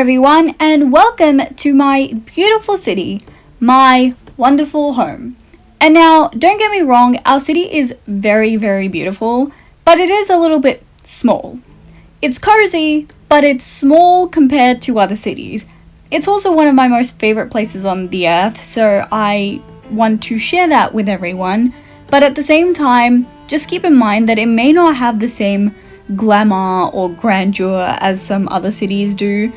everyone, and welcome to my beautiful city, my wonderful home. And now, don't get me wrong, our city is very, very beautiful, but it is a little bit small. It's cozy, but it's small compared to other cities. It's also one of my most favorite places on the earth, so I want to share that with everyone. But at the same time, just keep in mind that it may not have the same glamour or grandeur as some other cities do,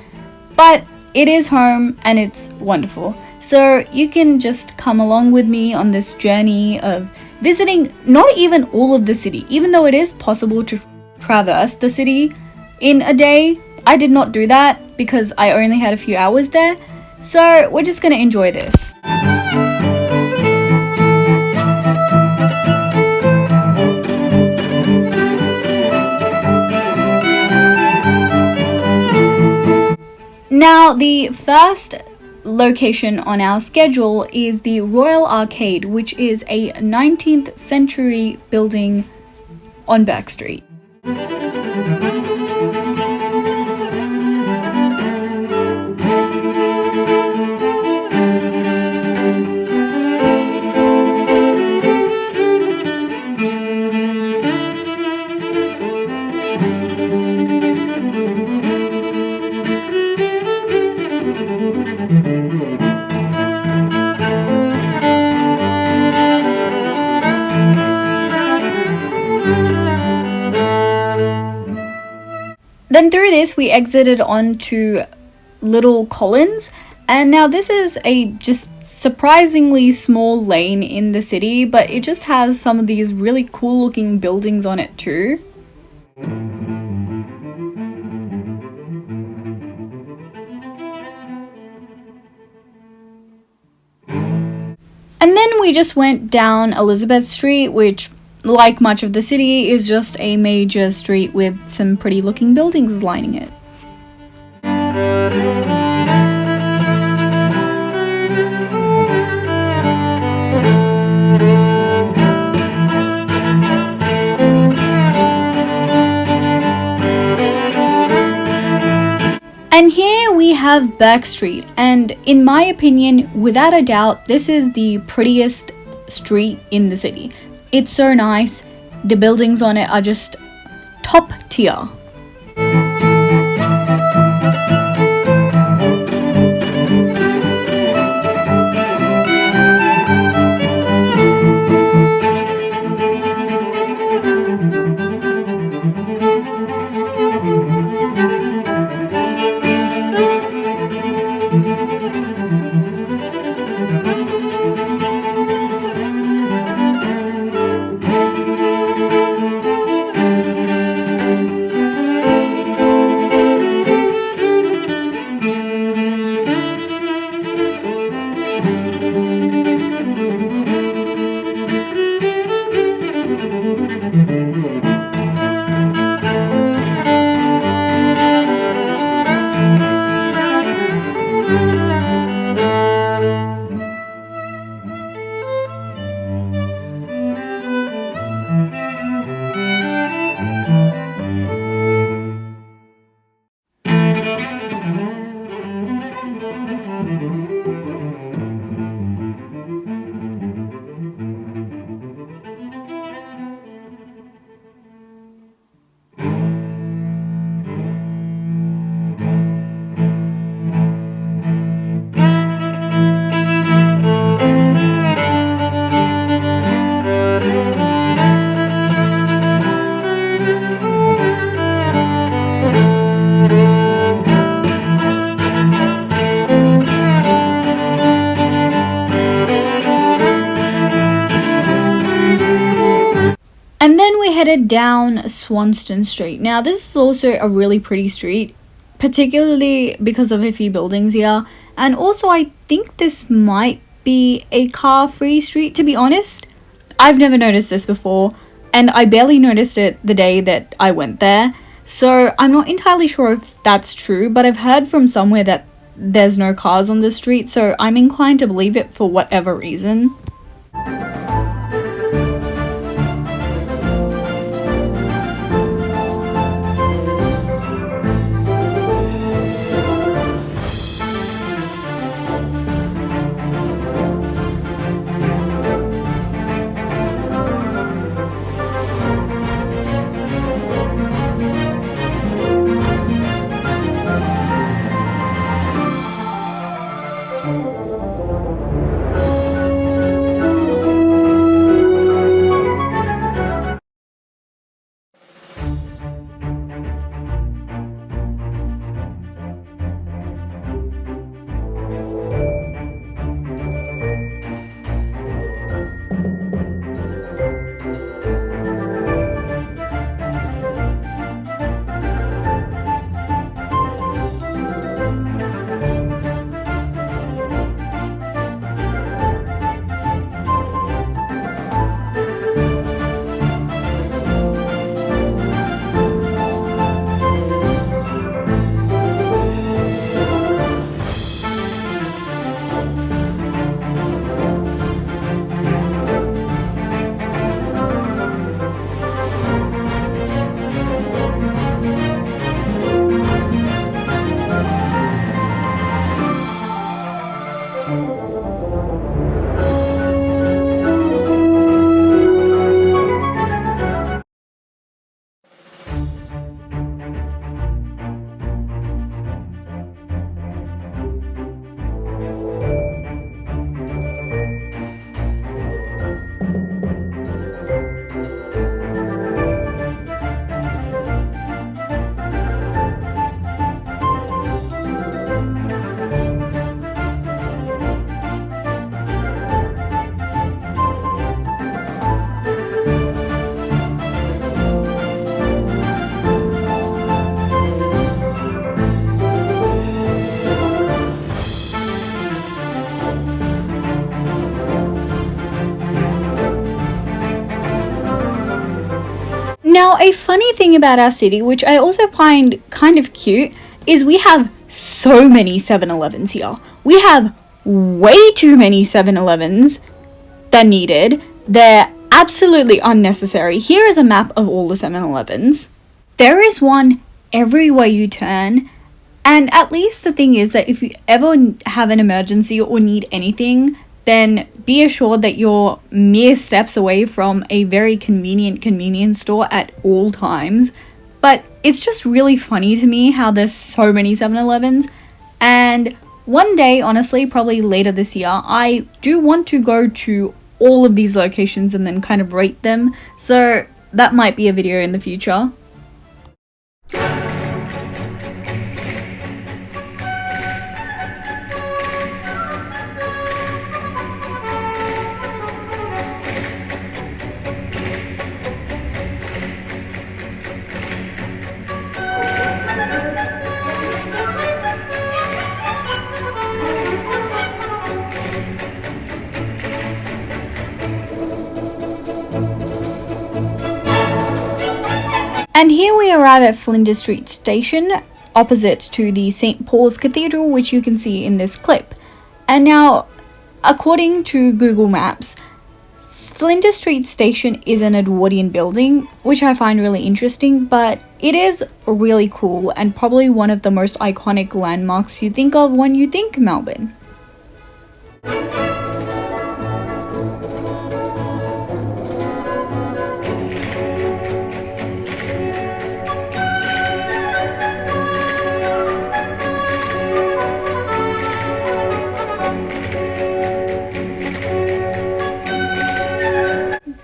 but it is home and it's wonderful. So you can just come along with me on this journey of visiting not even all of the city, even though it is possible to traverse the city in a day. I did not do that because I only had a few hours there. So we're just gonna enjoy this. Now, the first location on our schedule is the Royal Arcade, which is a 19th century building on Burke Street. Then through this, we exited onto Little Collins, and now this is a just surprisingly small lane in the city, but it just has some of these really cool looking buildings on it too. And then we just went down Elizabeth Street, which, like much of the city, is just a major street with some pretty looking buildings lining it. And here we have Burke Street, and in my opinion, without a doubt, this is the prettiest street in the city. It's so nice. The buildings on it are just top tier. And then we headed down Swanston Street. Now this is also a really pretty street, particularly because of a few buildings here. And also I think this might be a car-free street, to be honest. I've never noticed this before, and I barely noticed it the day that I went there. So I'm not entirely sure if that's true, but I've heard from somewhere that there's no cars on the street, so I'm inclined to believe it for whatever reason. Now, a funny thing about our city, which I also find kind of cute, is we have so many 7-Elevens here. We have way too many 7-Elevens than needed. They're absolutely unnecessary. Here is a map of all the 7-Elevens. There is one everywhere you turn, and at least the thing is that if you ever have an emergency or need anything, then be assured that you're mere steps away from a very convenient convenience store at all times. But it's just really funny to me how there's so many 7-Elevens, and one day, honestly, probably later this year, I do want to go to all of these locations and then kind of rate them, so that might be a video in the future. And here we arrive at Flinders Street Station, opposite to the St. Paul's Cathedral, which you can see in this clip. And now, according to Google Maps, Flinders Street Station is an Edwardian building, which I find really interesting, but it is really cool and probably one of the most iconic landmarks you think of when you think Melbourne.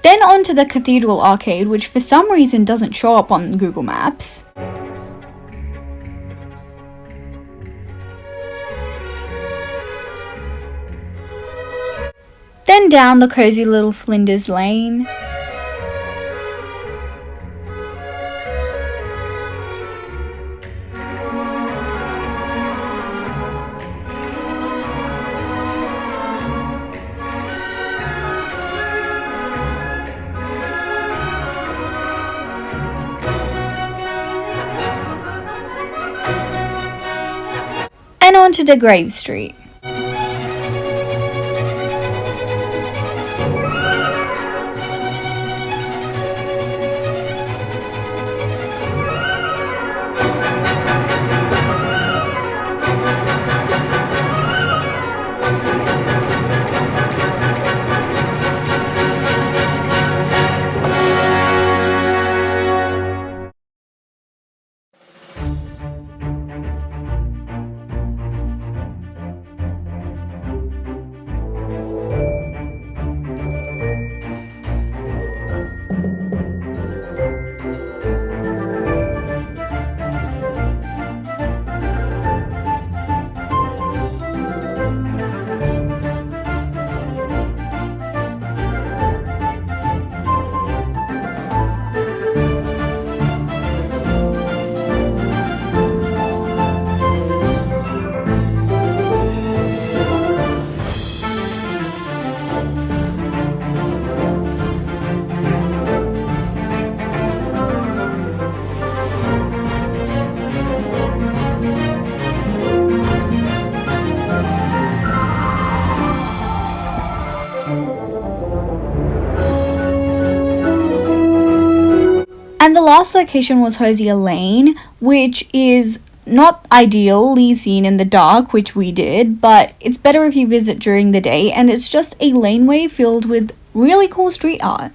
Then on to the Cathedral Arcade, which for some reason doesn't show up on Google Maps. Then down the cozy little Flinders Lane. And on to De Grave Street. And the last location was Hosier Lane, which is not ideally seen in the dark, which we did, but it's better if you visit during the day, and it's just a laneway filled with really cool street art.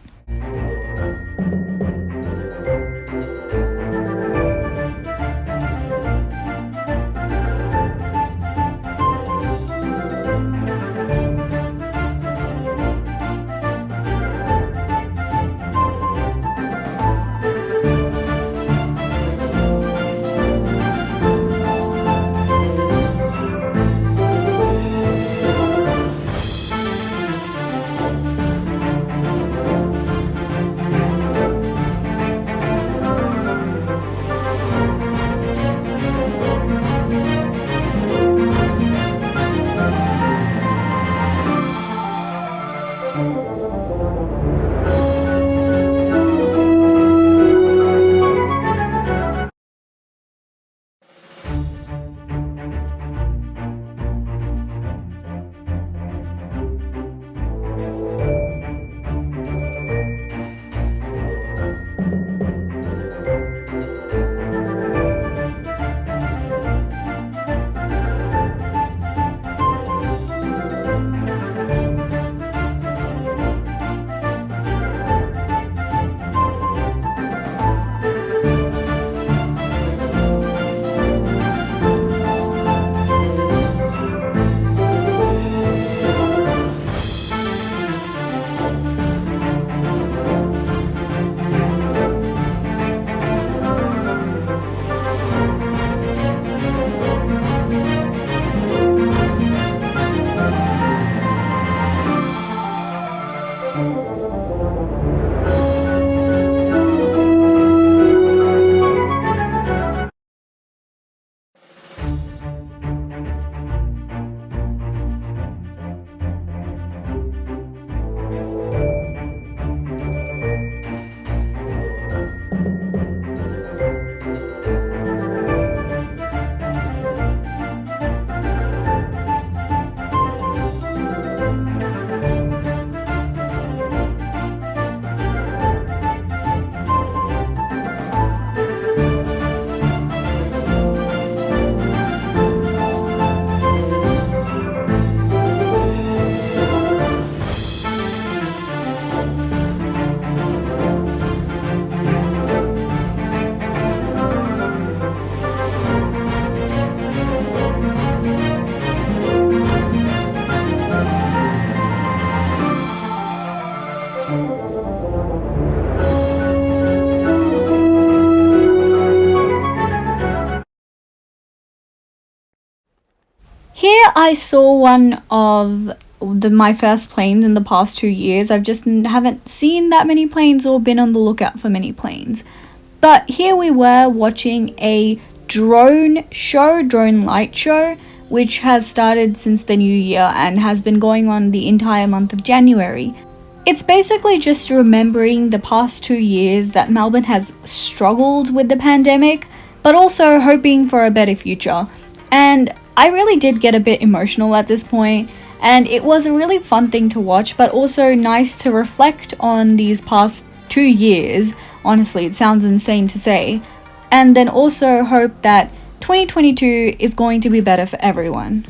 I saw one of my first planes in the past 2 years. I've just haven't seen that many planes or been on the lookout for many planes. But here we were watching a drone light show, which has started since the new year and has been going on the entire month of January. It's basically just remembering the past 2 years that Melbourne has struggled with the pandemic, but also hoping for a better future. And I really did get a bit emotional at this point, and it was a really fun thing to watch, but also nice to reflect on these past 2 years. Honestly, it sounds insane to say. And then also hope that 2022 is going to be better for everyone.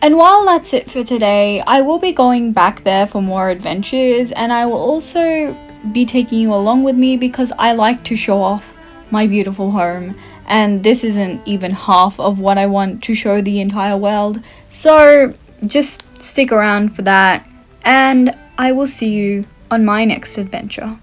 And while that's it for today, I will be going back there for more adventures, and I will also be taking you along with me because I like to show off my beautiful home, and this isn't even half of what I want to show the entire world. So just stick around for that, and I will see you on my next adventure.